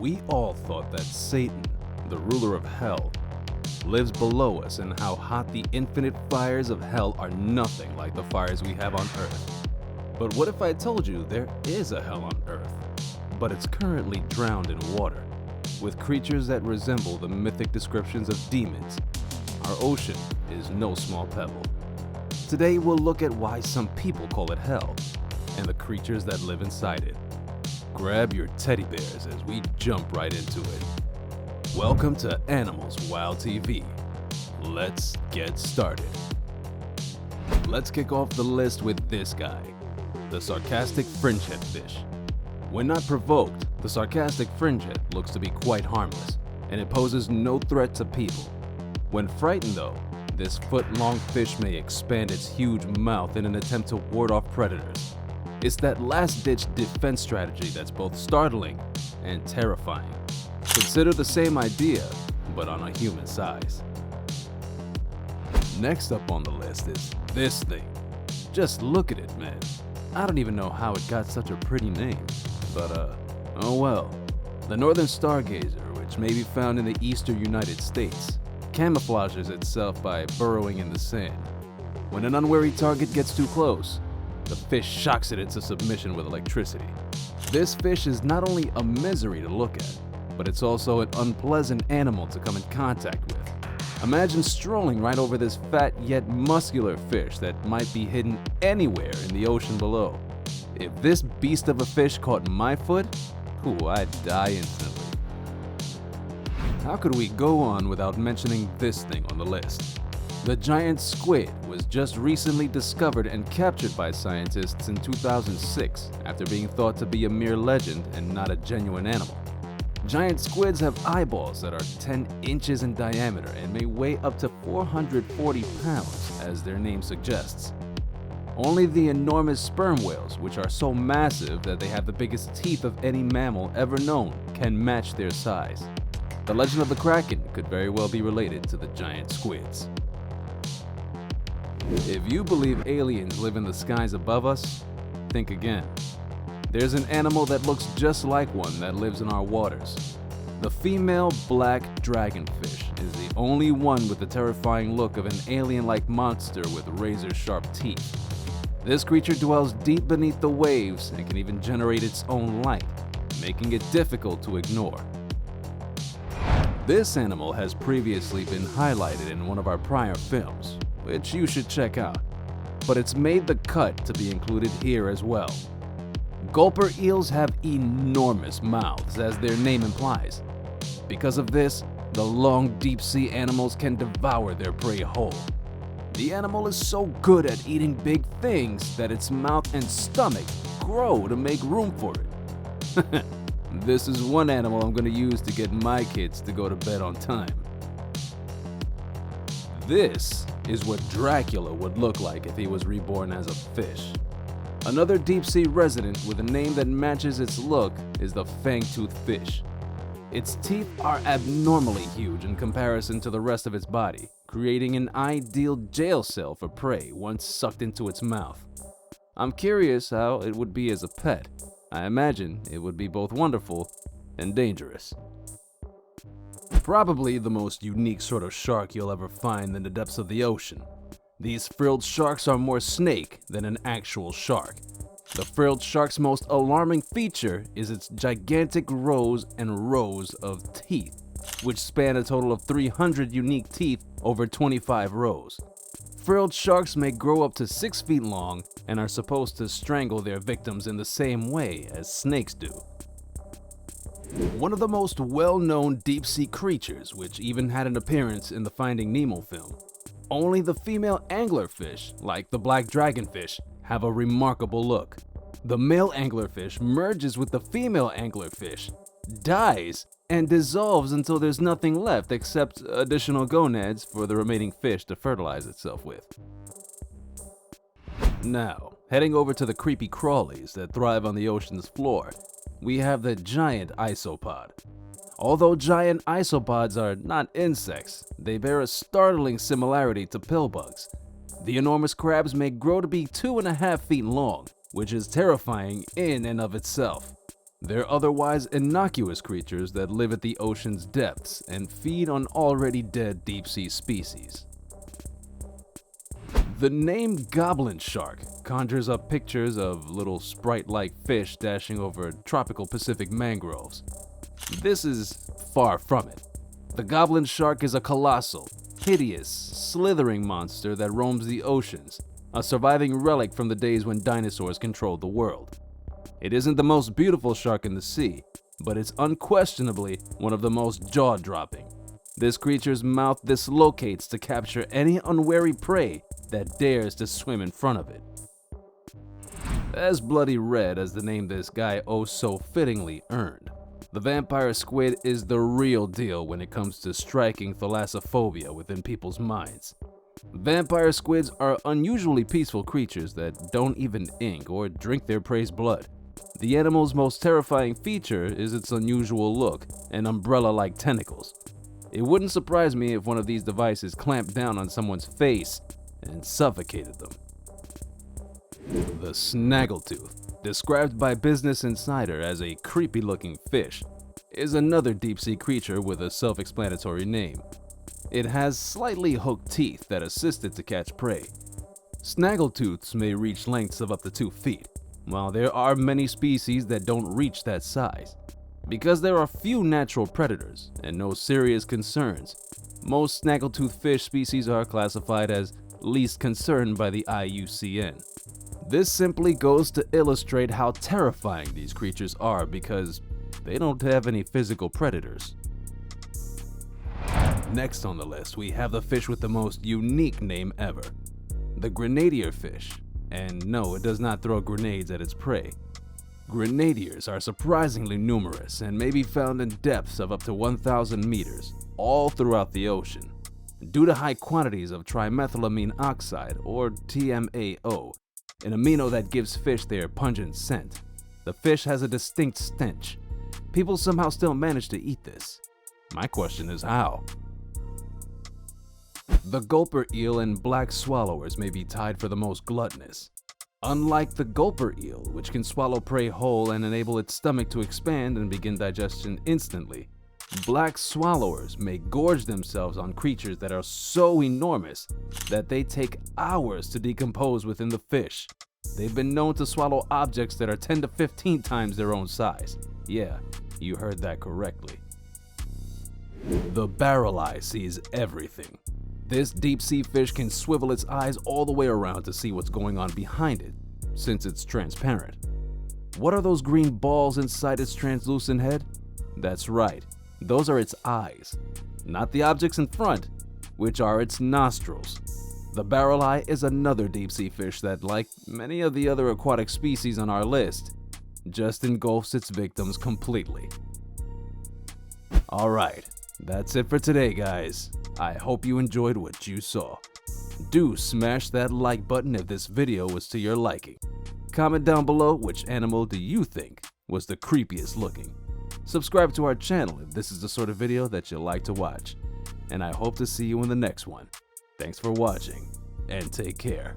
We all thought that Satan, the ruler of hell, lives below us, and how hot the infinite fires of hell are nothing like the fires we have on earth. But what if I told you there is a hell on earth, but it's currently drowned in water, with creatures that resemble the mythic descriptions of demons? Our ocean is no small pebble. Today we'll look at why some people call it hell, and the creatures that live inside it. Grab your teddy bears as we jump right into it. Welcome to Animals Wild TV. Let's get started. Let's kick off the list with this guy, the sarcastic fringehead fish. When not provoked, the sarcastic fringehead looks to be quite harmless, and it poses no threat to people. When frightened though, this foot-long fish may expand its huge mouth in an attempt to ward off predators. It's that last-ditch defense strategy that's both startling and terrifying. Consider the same idea, but on a human size. Next up on the list is this thing. Just look at it, man. I don't even know how it got such a pretty name, but oh well. The northern stargazer, which may be found in the eastern United States, camouflages itself by burrowing in the sand. When an unwary target gets too close, the fish shocks it into submission with electricity. This fish is not only a misery to look at, but it's also an unpleasant animal to come in contact with. Imagine strolling right over this fat yet muscular fish that might be hidden anywhere in the ocean below. If this beast of a fish caught my foot, I'd die instantly. How could we go on without mentioning this thing on the list? The giant squid was just recently discovered and captured by scientists in 2006 after being thought to be a mere legend and not a genuine animal. Giant squids have eyeballs that are 10 inches in diameter and may weigh up to 440 pounds, as their name suggests. Only the enormous sperm whales, which are so massive that they have the biggest teeth of any mammal ever known, can match their size. The legend of the Kraken could very well be related to the giant squids. If you believe aliens live in the skies above us, think again. There's an animal that looks just like one that lives in our waters. The female black dragonfish is the only one with the terrifying look of an alien-like monster with razor-sharp teeth. This creature dwells deep beneath the waves and can even generate its own light, making it difficult to ignore. This animal has previously been highlighted in one of our prior films, which you should check out, but it's made the cut to be included here as well. Gulper eels have enormous mouths, as their name implies. Because of this, the long deep-sea animals can devour their prey whole. The animal is so good at eating big things that its mouth and stomach grow to make room for it. This is one animal I'm going to use to get my kids to go to bed on time. This is what Dracula would look like if he was reborn as a fish. Another deep-sea resident with a name that matches its look is the Fangtooth fish. Its teeth are abnormally huge in comparison to the rest of its body, creating an ideal jail cell for prey once sucked into its mouth. I'm curious how it would be as a pet. I imagine it would be both wonderful and dangerous. Probably the most unique sort of shark you'll ever find in the depths of the ocean. These frilled sharks are more snake than an actual shark. The frilled shark's most alarming feature is its gigantic rows and rows of teeth, which span a total of 300 unique teeth over 25 rows. Frilled sharks may grow up to 6 feet long and are supposed to strangle their victims in the same way as snakes do. One of the most well-known deep-sea creatures, which even had an appearance in the Finding Nemo film. Only the female anglerfish, like the black dragonfish, have a remarkable look. The male anglerfish merges with the female anglerfish, dies, and dissolves until there's nothing left except additional gonads for the remaining fish to fertilize itself with. Now, heading over to the creepy crawlies that thrive on the ocean's floor, we have the giant isopod. Although giant isopods are not insects, they bear a startling similarity to pill bugs. The enormous crabs may grow to be 2.5 feet long, which is terrifying in and of itself. They're otherwise innocuous creatures that live at the ocean's depths and feed on already dead deep-sea species. The name goblin shark conjures up pictures of little sprite-like fish dashing over tropical Pacific mangroves. This is far from it. The goblin shark is a colossal, hideous, slithering monster that roams the oceans, a surviving relic from the days when dinosaurs controlled the world. It isn't the most beautiful shark in the sea, but it's unquestionably one of the most jaw-dropping. This creature's mouth dislocates to capture any unwary prey that dares to swim in front of it. As bloody red as the name this guy oh so fittingly earned, the vampire squid is the real deal when it comes to striking thalassophobia within people's minds. Vampire squids are unusually peaceful creatures that don't even ink or drink their prey's blood. The animal's most terrifying feature is its unusual look and umbrella-like tentacles. It wouldn't surprise me if one of these devices clamped down on someone's face and suffocated them. The snaggletooth, described by Business Insider as a creepy-looking fish, is another deep-sea creature with a self-explanatory name. It has slightly hooked teeth that assist it to catch prey. Snaggletooths may reach lengths of up to 2 feet, while there are many species that don't reach that size. Because there are few natural predators and no serious concerns, most snaggletooth fish species are classified as least concern by the IUCN. This simply goes to illustrate how terrifying these creatures are because they don't have any physical predators. Next on the list, we have the fish with the most unique name ever, the Grenadier fish. And no, it does not throw grenades at its prey. Grenadiers are surprisingly numerous and may be found in depths of up to 1,000 meters, all throughout the ocean. Due to high quantities of trimethylamine oxide, or TMAO, an amino that gives fish their pungent scent, the fish has a distinct stench. People somehow still manage to eat this. My question is how? The gulper eel and black swallowers may be tied for the most gluttonous. Unlike the gulper eel, which can swallow prey whole and enable its stomach to expand and begin digestion instantly, black swallowers may gorge themselves on creatures that are so enormous that they take hours to decompose within the fish. They've been known to swallow objects that are 10 to 15 times their own size. Yeah, you heard that correctly. The barrel eye sees everything. This deep-sea fish can swivel its eyes all the way around to see what's going on behind it, since it's transparent. What are those green balls inside its translucent head? That's right, those are its eyes, not the objects in front, which are its nostrils. The barrel eye is another deep-sea fish that, like many of the other aquatic species on our list, just engulfs its victims completely. Alright, that's it for today, guys. I hope you enjoyed what you saw. Do smash that like button if this video was to your liking. Comment down below which animal do you think was the creepiest looking. Subscribe to our channel if this is the sort of video that you like to watch. And I hope to see you in the next one. Thanks for watching, and take care.